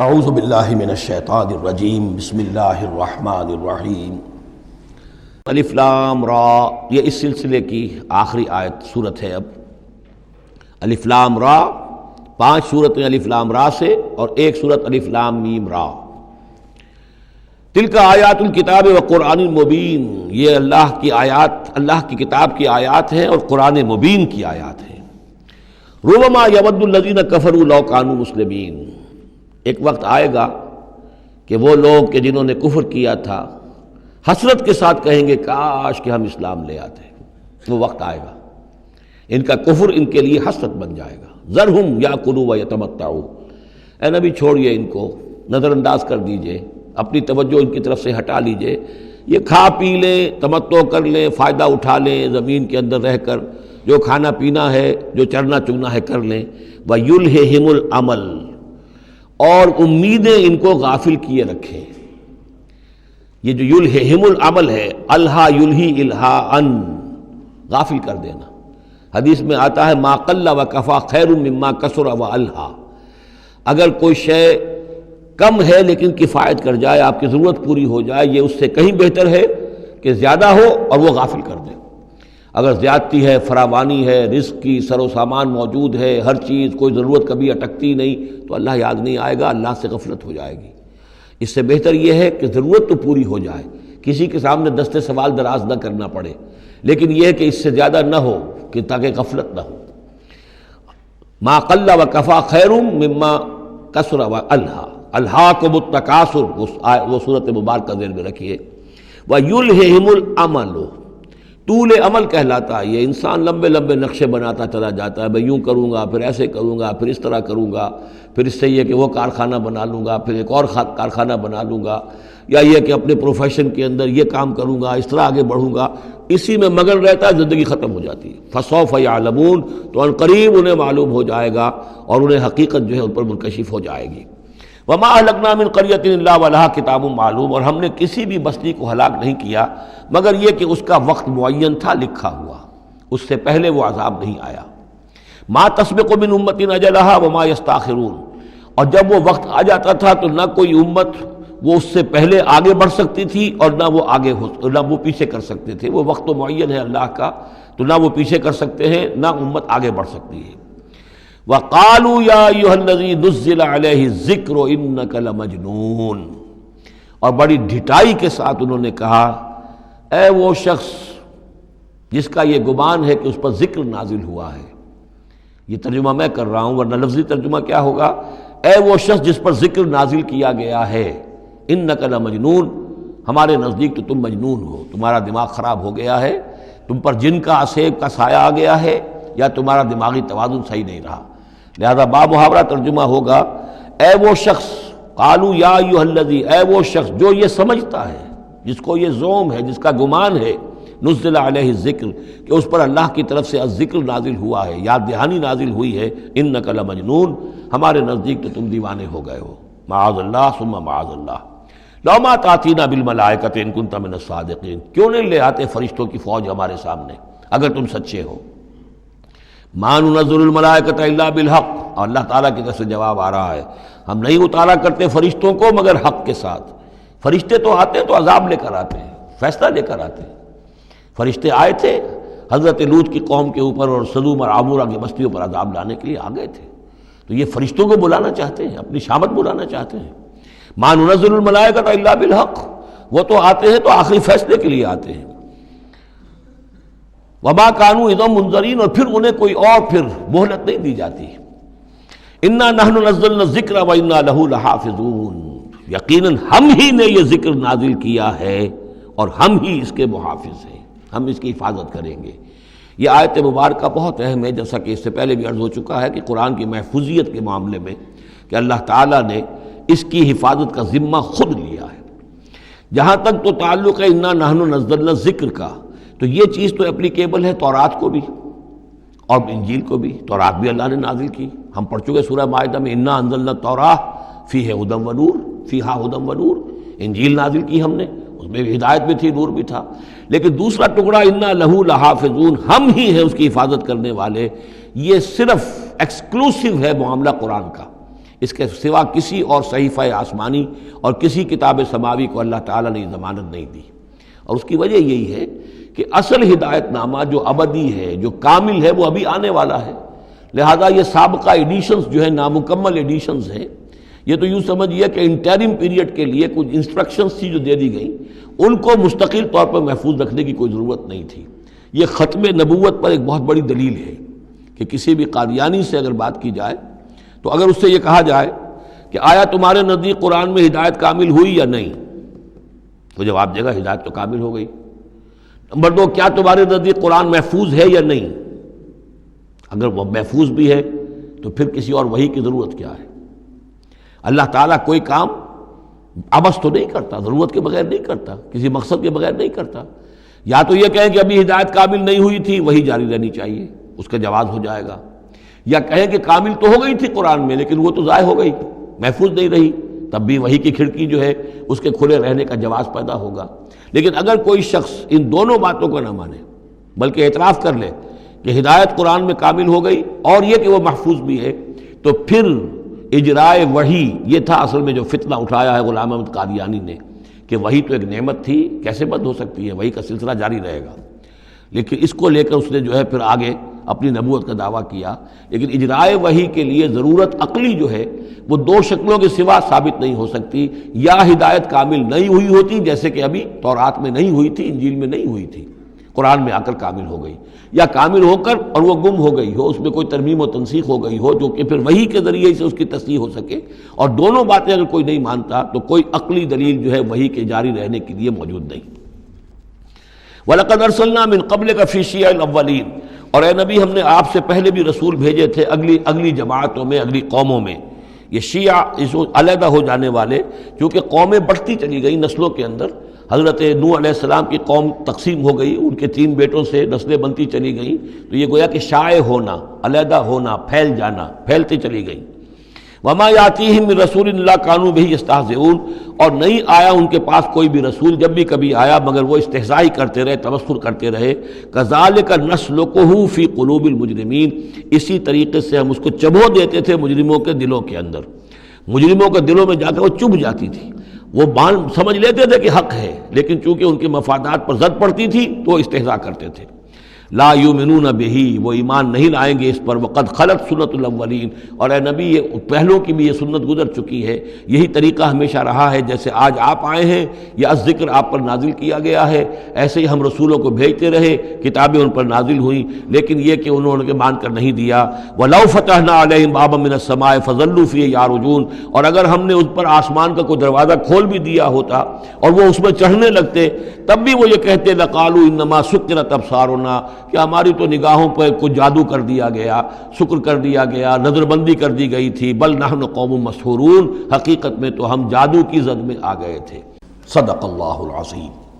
اعوذ باللہ من الشیطان الرجیم بسم اللہ الرحمن الرحیم الف لام را، یہ اس سلسلے کی آخری آیت سورت ہے۔ اب الف لام را، 5 سورتیں الف لام را سے اور ایک سورت الف لام میم را۔ تلک آیات الکتاب و قرآن مبین، یہ اللہ کی آیات، اللہ کی کتاب کی آیات ہیں اور قرآن مبین کی آیات ہیں۔ ربما یود الذین کفروا لو کانوا مسلمین، ایک وقت آئے گا کہ وہ لوگ کہ جنہوں نے کفر کیا تھا حسرت کے ساتھ کہیں گے کاش کہ ہم اسلام لے آتے۔ وہ وقت آئے گا، ان کا کفر ان کے لیے حسرت بن جائے گا۔ ذرہم یاکلوا ویتمتعوا، اے نبی چھوڑیے ان کو، نظر انداز کر دیجئے، اپنی توجہ ان کی طرف سے ہٹا لیجئے، یہ کھا پی لیں، تمتع کر لیں، فائدہ اٹھا لیں، زمین کے اندر رہ کر جو کھانا پینا ہے، جو چرنا چگنا ہے کر لیں۔ وَيُلْهِهِمُ الْعَمَلُ، اور امیدیں ان کو غافل کیے رکھیں۔ یہ جو یلہہم العمل ہے، الہا یلہی الہاءً، غافل کر دینا۔ حدیث میں آتا ہے ما قل و کفا خیر مما کثر و الہا، اگر کوئی شے کم ہے لیکن کفایت کر جائے، آپ کی ضرورت پوری ہو جائے، یہ اس سے کہیں بہتر ہے کہ زیادہ ہو اور وہ غافل کر دے۔ اگر زیادتی ہے، فراوانی ہے، رزق کی سر و سامان موجود ہے، ہر چیز، کوئی ضرورت کبھی اٹکتی نہیں، تو اللہ یاد نہیں آئے گا، اللہ سے غفلت ہو جائے گی۔ اس سے بہتر یہ ہے کہ ضرورت تو پوری ہو جائے، کسی کے سامنے دست سوال دراز نہ کرنا پڑے، لیکن یہ ہے کہ اس سے زیادہ نہ ہو کہ تاکہ غفلت نہ ہو۔ ما قل و کفا خیر مما کثر و الہا، الہاکم التکاثر، وہ صورت مبارکہ ذہن میں رکھیے۔ وَيُلْهِهِمُ الْعَمَلُ، طول عمل کہلاتا ہے، یہ انسان لمبے لمبے نقشے بناتا چلا جاتا ہے، میں یوں کروں گا، پھر ایسے کروں گا، پھر اس طرح کروں گا، پھر اس سے یہ کہ وہ کارخانہ بنا لوں گا، پھر ایک اور کارخانہ بنا لوں گا، یا یہ کہ اپنے پروفیشن کے اندر یہ کام کروں گا، اس طرح آگے بڑھوں گا، اسی میں مگن رہتا ہے، زندگی ختم ہو جاتی ہے۔ فسوف یعلمون، تو ان قریب انہیں معلوم ہو جائے گا اور انہیں حقیقت جو ہے ان پر منکشف ہو جائے گی۔ وما اہلکنا من قریۃ الا ولہا کتاب معلوم، اور ہم نے کسی بھی بستی کو ہلاک نہیں کیا مگر یہ کہ اس کا وقت معین تھا لکھا ہوا، اس سے پہلے وہ عذاب نہیں آیا۔ ما تسبق من امت اجلہا وما یستاخرون، اور جب وہ وقت آ جاتا تھا تو نہ کوئی امت وہ اس سے پہلے آگے بڑھ سکتی تھی اور نہ وہ پیچھے کر سکتے تھے۔ وہ وقت تو معین ہے اللہ کا، تو نہ وہ پیچھے کر سکتے ہیں نہ امت آگے بڑھ سکتی ہے۔ وَقَالُوا يَا أَيُّهَا الَّذِي نُزِّلَ عَلَيْهِ الذِّكْرُ إِنَّكَ لَمَجْنُونَ، اور بڑی ڈھٹائی کے ساتھ انہوں نے کہا اے وہ شخص جس کا یہ گمان ہے کہ اس پر ذکر نازل ہوا ہے۔ یہ ترجمہ میں کر رہا ہوں، ورنہ لفظی ترجمہ کیا ہوگا؟ اے وہ شخص جس پر ذکر نازل کیا گیا ہے، إِنَّكَ لَمَجْنُونَ، ہمارے نزدیک تو تم مجنون ہو، تمہارا دماغ خراب ہو گیا ہے، تم پر جن کا عصیب کا سایہ آ گیا ہے، یا تمہارا دماغی توازن صحیح نہیں رہا۔ لہذا بامحاورہ ترجمہ ہوگا اے وہ شخص، قالوا یا ایھا الذی، اے وہ شخص جو یہ سمجھتا ہے، جس کو یہ زوم ہے، جس کا گمان ہے، نزل علیہ الذکر، کہ اس پر اللہ کی طرف سے الذکر نازل ہوا ہے، یاد دہانی نازل ہوئی ہے، انک لمجنون، ہمارے نزدیک تو تم دیوانے ہو گئے ہو۔ معاذ اللہ ثم معاذ اللہ، لو ما تاتینا بالملائکۃ ان کنت من الصادقین، کیوں نہیں لے آتے فرشتوں کی فوج ہمارے سامنے اگر تم سچے ہو۔ ما ننزل الملائکۃ الا بالحق، اور اللہ تعالیٰ کی طرف سے جواب آ رہا ہے ہم نہیں اتارا کرتے فرشتوں کو مگر حق کے ساتھ۔ فرشتے تو آتے ہیں تو عذاب لے کر آتے ہیں، فیصلہ لے کر آتے ہیں۔ فرشتے آئے تھے حضرت لوط کی قوم کے اوپر اور سدوم اور عمورہ کی بستیوں پر عذاب لانے کے لیے آ گئے تھے، تو یہ فرشتوں کو بلانا چاہتے ہیں، اپنی شامت بلانا چاہتے ہیں۔ ما ننزل الملائکۃ الا بالحق، وہ تو آتے ہیں تو آخری فیصلے کے لیے آتے ہیں۔ وما کانوا اذا منذرین، اور پھر انہیں کوئی اور پھر مہلت نہیں دی جاتی۔ انا نحن نزلنا الذکر وانا لہ لحافظون، یقیناً ہم ہی نے یہ ذکر نازل کیا ہے اور ہم ہی اس کے محافظ ہیں، ہم اس کی حفاظت کریں گے۔ یہ آیت مبارکہ بہت اہم ہے، جیسا کہ اس سے پہلے بھی عرض ہو چکا ہے کہ قرآن کی محفوظیت کے معاملے میں کہ اللہ تعالیٰ نے اس کی حفاظت کا ذمہ خود لیا ہے۔ جہاں تک تو تعلق ہے انا نحن نزلنا الذکر کا، تو یہ چیز تو اپلیکیبل ہے تورات کو بھی اور انجیل کو بھی۔ تورات بھی اللہ نے نازل کی، ہم پڑھ چکے سورہ مائدہ میں انا انزلنا التوراۃ فیہا ھدی ونور، فیہا ھدی ونور۔ انجیل نازل کی ہم نے، اس میں بھی ہدایت بھی تھی، نور بھی تھا۔ لیکن دوسرا ٹکڑا انا لہ لحافظون، ہم ہی ہیں اس کی حفاظت کرنے والے، یہ صرف ایکسکلوسیو ہے معاملہ قرآن کا۔ اس کے سوا کسی اور صحیفہ آسمانی اور کسی کتاب سماوی کو اللہ تعالیٰ نے ضمانت نہیں دی۔ اور اس کی وجہ یہی ہے کہ اصل ہدایت نامہ جو ابدی ہے، جو کامل ہے، وہ ابھی آنے والا ہے۔ لہذا یہ سابقہ ایڈیشنز جو ہیں، نامکمل ایڈیشنز ہیں، یہ تو یوں سمجھیے کہ انٹرم پیریڈ کے لیے کچھ انسٹرکشنز تھی جو دے دی گئیں، ان کو مستقل طور پر محفوظ رکھنے کی کوئی ضرورت نہیں تھی۔ یہ ختم نبوت پر ایک بہت بڑی دلیل ہے کہ کسی بھی قادیانی سے اگر بات کی جائے تو اگر اس سے یہ کہا جائے کہ آیا تمہارے نزدیک قرآن میں ہدایت کامل ہوئی یا نہیں، تو جواب دے گا ہدایت تو کامل ہو گئی۔ نمبر 2، کیا تمہارے نزدیک قرآن محفوظ ہے یا نہیں؟ اگر وہ محفوظ بھی ہے تو پھر کسی اور وحی کی ضرورت کیا ہے؟ اللہ تعالیٰ کوئی کام عبث تو نہیں کرتا، ضرورت کے بغیر نہیں کرتا، کسی مقصد کے بغیر نہیں کرتا۔ یا تو یہ کہیں کہ ابھی ہدایت کامل نہیں ہوئی تھی، وہی جاری رہنی چاہیے، اس کا جواز ہو جائے گا، یا کہیں کہ کامل تو ہو گئی تھی قرآن میں لیکن وہ تو ضائع ہو گئی، محفوظ نہیں رہی، تب بھی وحی کی کھڑکی جو ہے اس کے کھلے رہنے کا جواز پیدا ہوگا۔ لیکن اگر کوئی شخص ان دونوں باتوں کو نہ مانے بلکہ اعتراف کر لے کہ ہدایت قرآن میں کامل ہو گئی اور یہ کہ وہ محفوظ بھی ہے، تو پھر اجرائے وحی، یہ تھا اصل میں جو فتنہ اٹھایا ہے غلام احمد قادیانی نے، کہ وحی تو ایک نعمت تھی، کیسے بند ہو سکتی ہے، وحی کا سلسلہ جاری رہے گا۔ لیکن اس کو لے کر اس نے جو ہے پھر آگے اپنی نبوت کا دعویٰ کیا۔ لیکن اجرائے وحی کے لیے ضرورت عقلی جو ہے وہ دو شکلوں کے سوا ثابت نہیں ہو سکتی، یا ہدایت کامل نہیں ہوئی ہوتی جیسے کہ ابھی تورات میں نہیں ہوئی تھی، انجیل میں نہیں ہوئی تھی، قرآن میں آ کر کامل ہو گئی، یا کامل ہو کر اور وہ گم ہو گئی ہو، اس میں کوئی ترمیم و تنسیخ ہو گئی ہو جو کہ پھر وحی کے ذریعے سے اس کی تصحیح ہو سکے۔ اور دونوں باتیں اگر کوئی نہیں مانتا تو کوئی عقلی دلیل جو ہے وحی کے جاری رہنے کے لیے موجود نہیں۔ وَلَقَدْ أَرْسَلْنَا مِن قَبْلِكَ فِي شِيَعِ الْأَوَّلِينَ، اور اے نبی ہم نے آپ سے پہلے بھی رسول بھیجے تھے اگلی جماعتوں میں، اگلی قوموں میں۔ یہ شیعہ اس علیحدہ ہو جانے والے، کیونکہ قومیں بڑھتی چلی گئیں نسلوں کے اندر۔ حضرت نوح علیہ السلام کی قوم تقسیم ہو گئی، ان کے 3 بیٹوں سے نسلیں بنتی چلی گئیں، تو یہ گویا کہ شائع ہونا، علیحدہ ہونا، پھیل جانا، پھیلتی چلی گئیں۔ وما یاتیہم من رسول الا کانوا بہ یستہزئون، اور نہیں آیا ان کے پاس کوئی بھی رسول، جب بھی کبھی آیا مگر وہ استہزاء کرتے رہے، تبصر کرتے رہے۔ کذالک نسلکہ فی قلوب المجرمین، اسی طریقے سے ہم اس کو چبھو دیتے تھے مجرموں کے دلوں کے اندر۔ مجرموں کے دلوں میں جا کر وہ چبھ جاتی تھی، وہ سمجھ لیتے تھے کہ حق ہے، لیکن چونکہ ان کے مفادات پر زد پڑتی تھی تو وہ استہزاء کرتے تھے۔ لا یؤمنون بہ، وہ ایمان نہیں لائیں گے اس پر۔ وقد خلت سنت الاولین، اور اے نبی یہ پہلوں کی بھی یہ سنت گزر چکی ہے، یہی طریقہ ہمیشہ رہا ہے، جیسے آج آپ آئے ہیں یا ذکر آپ پر نازل کیا گیا ہے، ایسے ہی ہم رسولوں کو بھیجتے رہے، کتابیں ان پر نازل ہوئیں، لیکن یہ کہ انہوں نے مان کر نہیں دیا۔ وَلَوْ فَتَحْنَا عَلَيْهِمْ بَابًا مِّنَ السَّمَاءِ فَظَلُّوا فِيهِ يَعْرُجُونَ، اور اگر ہم نے ان پر آسمان کا کوئی دروازہ کھول بھی دیا ہوتا اور وہ اس میں چڑھنے لگتے، تب بھی وہ یہ کہتے لَقَالُوا إِنَّمَا سُكِّرَتْ أَبْصَارُنَا، کہ ہماری تو نگاہوں پر کچھ جادو کر دیا گیا، شکر کر دیا گیا، نظر بندی کر دی گئی تھی۔ بل نحن قوم مسحورون، حقیقت میں تو ہم جادو کی زد میں آ گئے تھے۔ صدق اللہ العظیم۔